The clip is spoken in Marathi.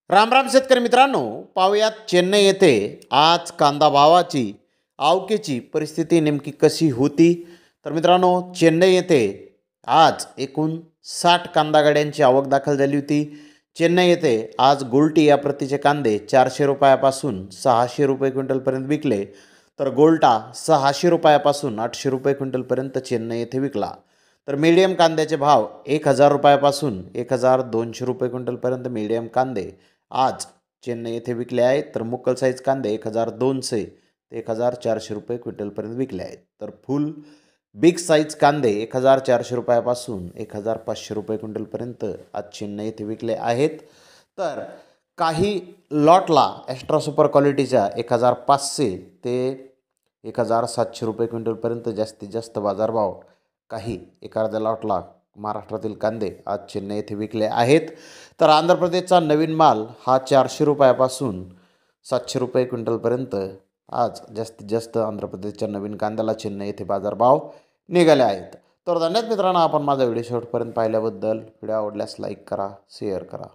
राम राम शेतकरी मित्रांनो, पाहुयात चेन्नई येथे आज कांदा भावाची आवकेची परिस्थिती नेमकी कशी होती. तर मित्रांनो, चेन्नई येथे आज एकूण 60 कांदा गाड्यांची आवक दाखल झाली होती. चेन्नई येथे आज गोल्टी या प्रतीचे कांदे 400 रुपयापासून 600 रुपये क्विंटलपर्यंत विकले, तर गोल्टा 600 रुपयापासून 800 रुपये क्विंटलपर्यंत चेन्नई येथे विकला. तर मीडियम कांद्याचे भाव 1000 रुपयापासून 1200 रुपये क्विंटलपर्यंत मीडियम कांदे आज चेन्नई येथे विकले आहेत. तर मुक्कल साईज कांदे 1200 ते 1400 रुपये क्विंटलपर्यंत विकले आहेत. तर फुल बिग साईज कांदे 1400 रुपयापासून 1500 रुपये क्विंटलपर्यंत आज चेन्नई येथे विकले आहेत. तर काही लॉटला एक्स्ट्रा सुपर क्वालिटीच्या 1500 ते 1700 रुपये क्विंटलपर्यंत जास्तीत जास्त बाजारभाव काही एखाद्या लॉटला महाराष्ट्रातील कांदे आज चेन्नई येथे विकले आहेत. तर आंध्र प्रदेशचा नवीन माल हा 400 रुपयापासून 700 रुपये क्विंटलपर्यंत आज जास्तीत जास्त आंध्र प्रदेशच्या नवीन कांद्याला चेन्नई येथे बाजारभाव निघाले आहेत. तर धन्यवाद मित्रांनो, आपण माझा व्हिडिओ शेवटपर्यंत पाहिल्याबद्दल. व्हिडिओ आवडल्यास लाईक करा, शेअर करा.